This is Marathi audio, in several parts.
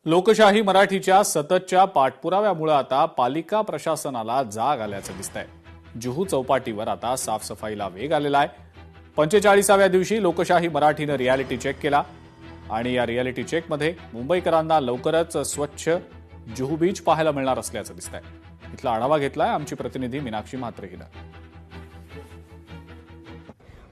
लोकशाही मराठीच्या सततच्या पाठपुराव्यामुळे आता पालिका प्रशासनाला जाग आल्याचं दिसतंय। जुहू चौपाटीवर आता साफसफाईला वेग आलेला आहे। 45व्या दिवशी लोकशाही मराठीनं रियालिटी चेक केला आणि या रियालिटी चेकमध्ये मुंबईकरांना लवकरच स्वच्छ जुहू बीच पाहायला मिळणार असल्याचं दिसतंय। इथला आढावा घेतलाय आमची प्रतिनिधी मीनाक्षी म्हात्रे हिनं।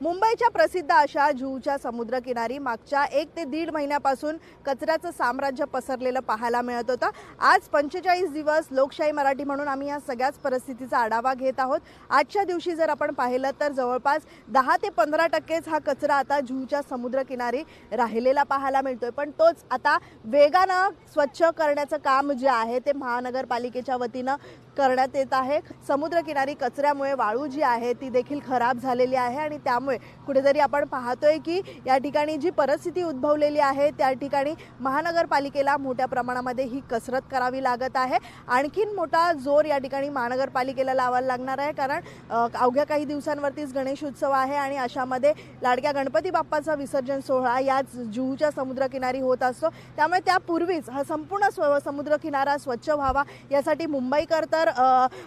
मुंबईच्या प्रसिद्ध अशा जुहूच्या समुद्रकिनारी मागच्या 1 ते 1.5 महिन्यापासून कचऱ्याचं साम्राज्य पसरलेलं पाहायला मिळत होतं। आज 45 दिवस लोकशाही मराठी म्हणून आम्ही या सगळ्याच परिस्थितीचा आढावा घेत आहोत। आजच्या दिवशी जर आपण पाहिलं तर जवळपास 10 ते 15% हा कचरा आता जुहूच्या समुद्रकिनारी राहिलेला पाहायला मिळतोय, पण तोच आता वेगानं स्वच्छ करण्याचं काम जे आहे ते महानगरपालिकेच्या वतीनं करण्यात येत आहे। समुद्रकिनारी कचऱ्यामुळे वाळू जी आहे ती देखील खराब झालेली आहे आणि त्यामुळे कुठेतरी आपण पाहतोय की या ठिकाणी जी परिस्थिती उद्भवलेली आहे त्या ठिकाणी महानगरपालिकेला मोठ्या प्रमाणामध्ये ही कसरत करावी लागत आहे। आणखीन मोठा जोर या ठिकाणी महानगरपालिकेला लावायला लागणार आहे, कारण अवघ्या काही दिवसांवरतीच गणेश उत्सव आहे आणि अशामध्ये लाडक्या गणपती बाप्पाचा विसर्जन सोहळा याच जुहूच्या समुद्रकिनारी होत असतो। त्यामुळे त्यापूर्वीच हा संपूर्ण समुद्रकिनारा स्वच्छ व्हावा यासाठी मुंबईकर तर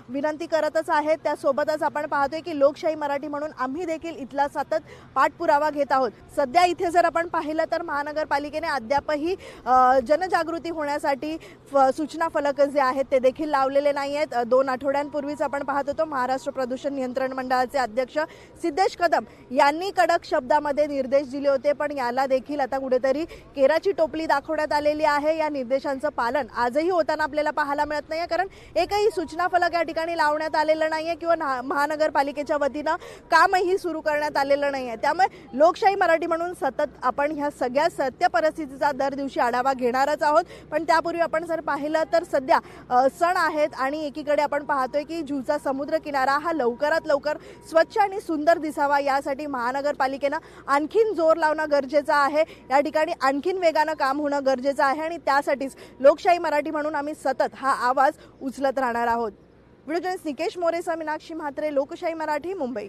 विनंती करतच आहेत। त्यासोबतच आपण पाहतोय की लोकशाही मराठी म्हणून आम्ही देखील इथला सतत पाठपुरावा घेत आहोत। सध्या इथे जर आपण पाहिलं तर महानगरपालिकेने अद्यापही जनजागृती होण्यासाठी सूचना फलक जे आहेत ते देखील लावलेले नाही आहेत। 2 आठवड्यांपूर्वीच आपण पाहत होतो महाराष्ट्र प्रदूषण नियंत्रण मंडळाचे अध्यक्ष सिद्धेश कदम यांनी कडक शब्दामध्ये निर्देश दिले होते, पण याला देखील आता कुठेतरी केराची टोपली दाखवण्यात आलेली आहे। या निर्देशांचं पालन आजही होताना आपल्याला पाहायला मिळत नाहीये, कारण एकही सूचना फलक या ठिकाणी लावण्यात आलेलं नाहीये किंवा महानगरपालिकेच्या वतीनं कामही सुरू करण्यात आलेलं नाहीये। त्यामुळे लोकशाही मराठी म्हणून सतत आपण ह्या सगळ्या सत्य परिस्थितीचा दर दिवशी आढावा घेणारच आहोत। पण त्यापूर्वी आपण जर पाहिलं तर सध्या सण आहेत आणि एकीकडे आपण पाहतोय की जुहूचा समुद्र किनारा हा लवकरात लवकर स्वच्छ आणि सुंदर दिसावा यासाठी महानगरपालिकेनं आणखीन जोर लावणं गरजेचं आहे। या ठिकाणी आणखीन वेगानं काम होणं गरजेचं आहे आणि त्यासाठीच लोकशाही मराठी म्हणून आम्ही सतत हा आवाज उचलत राहणार आहोत। व्हिडिओ जर्नलिस्ट निकेश मोरेसह मीनाक्षी म्हात्रे, लोकशाही मराठी, मुंबई।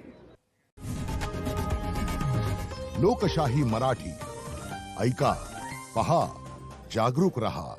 लोकशाही मराठी ऐका, पहा, जागरूक रहा।